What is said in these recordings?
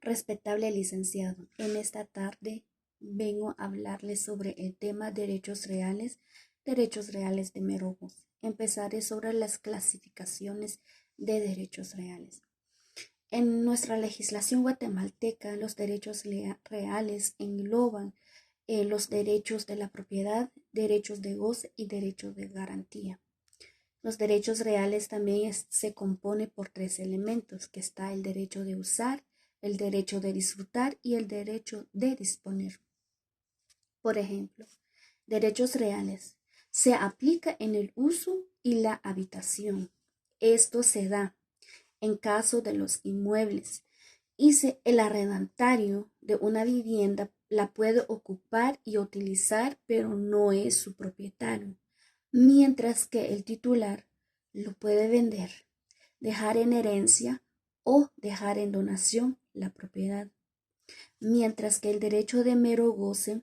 Respetable licenciado, en esta tarde vengo a hablarles sobre el tema derechos reales de mero goce. Empezaré sobre las clasificaciones de derechos reales. En nuestra legislación guatemalteca, los derechos reales engloban los derechos de la propiedad, derechos de goce y derechos de garantía. Los derechos reales también se compone por tres elementos, que está el derecho de usar, el derecho de disfrutar y el derecho de disponer. Por ejemplo, derechos reales. Se aplica en el uso y la habitación. Esto se da en caso de los inmuebles. El arrendatario de una vivienda la puede ocupar y utilizar, pero no es su propietario, mientras que el titular lo puede vender, dejar en herencia o dejar en donación la propiedad, mientras que el derecho de mero goce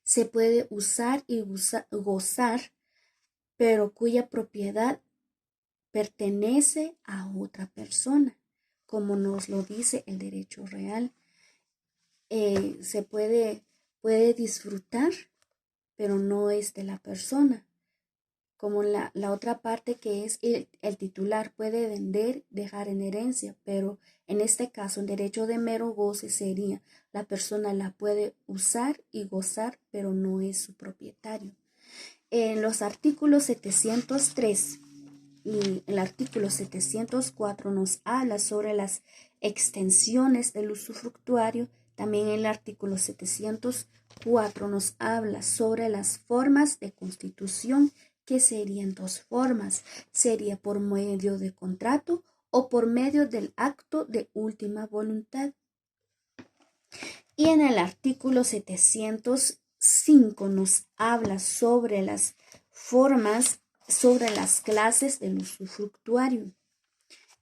se puede usar y gozar, pero cuya propiedad pertenece a otra persona, como nos lo dice el derecho real. Se puede disfrutar, pero no es de la persona. Como la otra parte que es el titular puede vender, dejar en herencia, pero en este caso el derecho de mero goce sería la persona la puede usar y gozar, pero no es su propietario. En los artículos 703 y el artículo 704 nos habla sobre las extensiones del usufructuario. También el artículo 704 nos habla sobre las formas de constitución, que serían dos formas. Sería por medio de contrato o por medio del acto de última voluntad. Y en el artículo 705 nos habla sobre las formas, sobre las clases del usufructuario.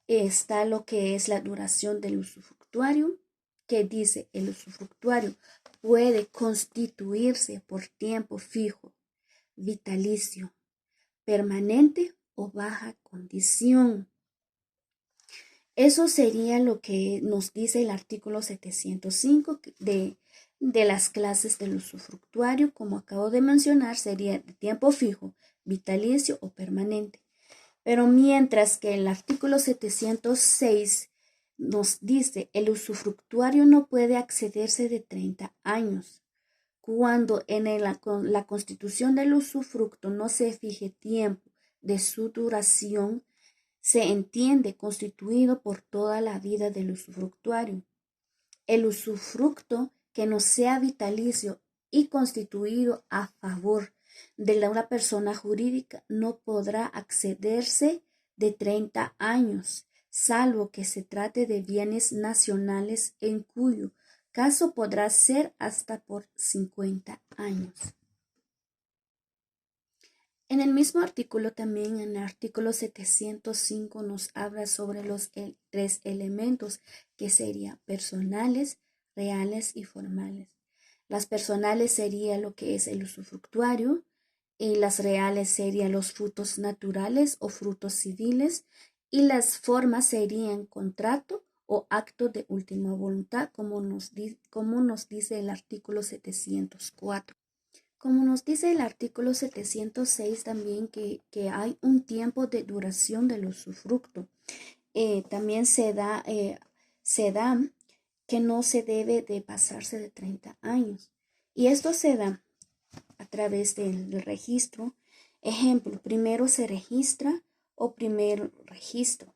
Está lo que es la duración del usufructuario, que dice el usufructuario puede constituirse por tiempo fijo, vitalicio, permanente o baja condición. Eso sería lo que nos dice el artículo 705 de las clases del usufructuario. Como acabo de mencionar, sería de tiempo fijo, vitalicio o permanente. Pero mientras que el artículo 706 nos dice el usufructuario no puede accederse de 30 años. Cuando en la constitución del usufructo no se fije tiempo de su duración, se entiende constituido por toda la vida del usufructuario. El usufructo que no sea vitalicio y constituido a favor de una persona jurídica no podrá accederse de 30 años, salvo que se trate de bienes nacionales, en cuyo caso podrá ser hasta por 50 años. En el mismo artículo, también en el artículo 705, nos habla sobre los tres elementos, que serían personales, reales y formales. Las personales sería lo que es el usufructuario, y las reales serían los frutos naturales o frutos civiles, y las formas serían contrato o acto de última voluntad, como nos dice el artículo 704. Como nos dice el artículo 706 también que hay un tiempo de duración del usufructo. También se da que no se debe de pasarse de 30 años. Y esto se da a través del registro. Ejemplo, primero se registra o primer registro.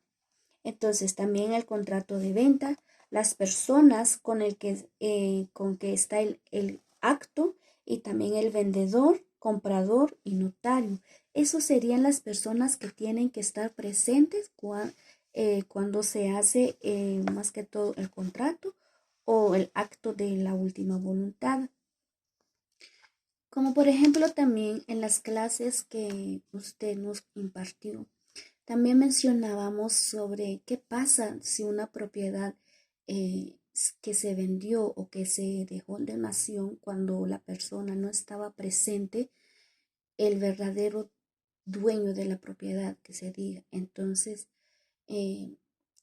Entonces también el contrato de venta, las personas con que está el acto, y también el vendedor, comprador y notario. Esos serían las personas que tienen que estar presentes cuando se hace más que todo el contrato o el acto de la última voluntad. Como por ejemplo también en las clases que usted nos impartió, también mencionábamos sobre qué pasa si una propiedad que se vendió o que se dejó en donación, cuando la persona no estaba presente, el verdadero dueño de la propiedad, que se diga. Entonces,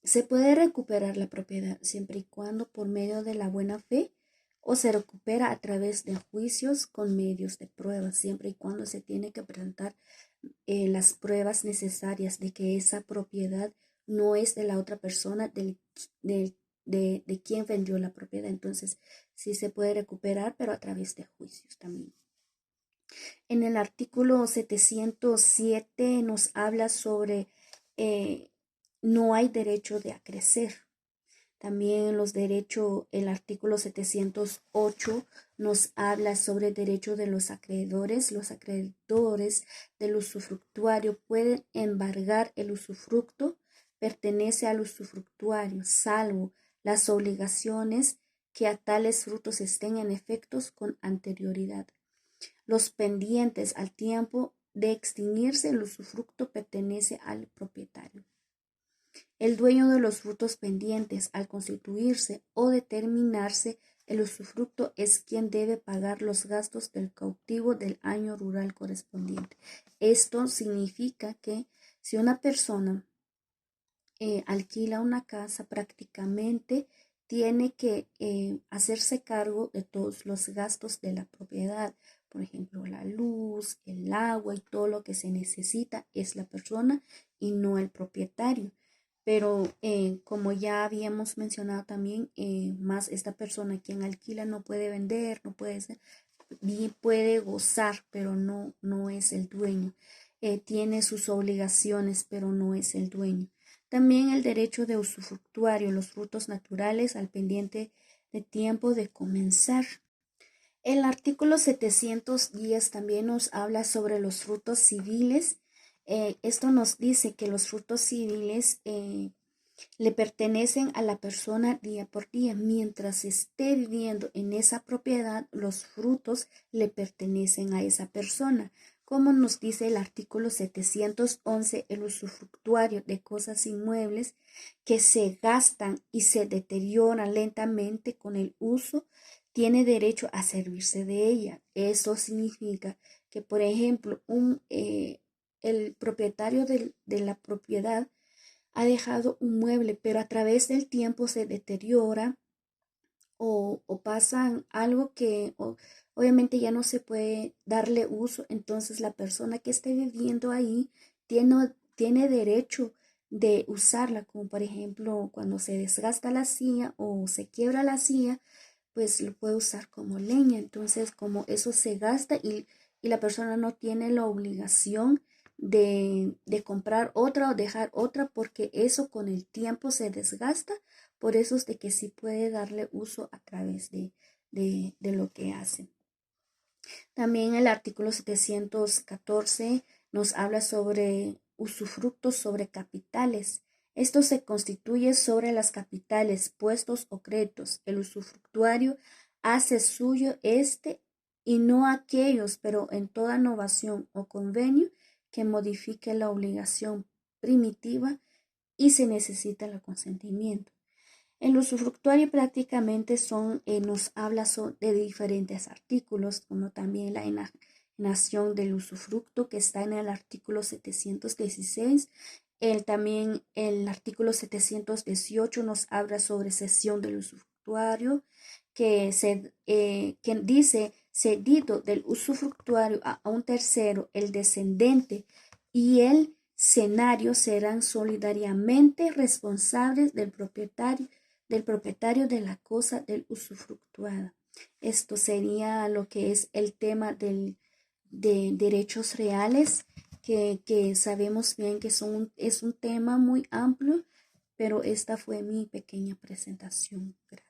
Se puede recuperar la propiedad siempre y cuando por medio de la buena fe o se recupera a través de juicios con medios de pruebas, siempre y cuando se tiene que presentar las pruebas necesarias de que esa propiedad no es de la otra persona, del- de quien vendió la propiedad. Entonces, sí se puede recuperar, pero a través de juicios también. En el artículo 707 nos habla sobre eh, no hay derecho de acrecer. También los derechos, el artículo 708 nos habla sobre el derecho de los acreedores. Los acreedores del usufructuario pueden embargar el usufructo, pertenece al usufructuario, salvo las obligaciones que a tales frutos estén en efectos con anterioridad. Los pendientes al tiempo de extinguirse el usufructo pertenece al propietario. El dueño de los frutos pendientes, al constituirse o determinarse el usufructo, es quien debe pagar los gastos del cautivo del año rural correspondiente. Esto significa que si una persona alquila una casa, prácticamente tiene que hacerse cargo de todos los gastos de la propiedad. Por ejemplo, la luz, el agua y todo lo que se necesita es la persona y no el propietario. Pero como ya habíamos mencionado también, más esta persona quien alquila no puede vender, no puede ser, ni puede gozar, pero no es el dueño. Tiene sus obligaciones, pero no es el dueño. También el derecho de usufructuario, los frutos naturales al pendiente de tiempo de comenzar. El artículo 710 también nos habla sobre los frutos civiles. Esto nos dice que los frutos civiles le pertenecen a la persona día por día. Mientras esté viviendo en esa propiedad, los frutos le pertenecen a esa persona. Como nos dice el artículo 711, el usufructuario de cosas inmuebles que se gastan y se deterioran lentamente con el uso, tiene derecho a servirse de ella. Eso significa que, por ejemplo, el propietario de la propiedad ha dejado un mueble, pero a través del tiempo se deteriora o pasa algo que obviamente ya no se puede darle uso. Entonces la persona que esté viviendo ahí tiene derecho de usarla, como por ejemplo cuando se desgasta la silla o se quiebra la silla, pues lo puede usar como leña. Entonces, como eso se gasta y la persona no tiene la obligación de comprar otra o dejar otra, porque eso con el tiempo se desgasta. Por eso es de que sí puede darle uso a través de lo que hace. También el artículo 714 nos habla sobre usufructos sobre capitales. Esto se constituye sobre las capitales, puestos o créditos. El usufructuario hace suyo este y no aquellos, pero en toda innovación o convenio que modifique la obligación primitiva y se necesita el consentimiento. El usufructuario prácticamente nos habla de diferentes artículos, como también la enajenación del usufructo que está en el artículo 716. También el artículo 718 nos habla sobre cesión del usufructuario, que dice cedido del usufructuario a un tercero, el descendente y el cenario serán solidariamente responsables del propietario de la cosa del usufructuado. Esto sería lo que es el tema de derechos reales, que sabemos bien que es un tema muy amplio, pero esta fue mi pequeña presentación. Gracias.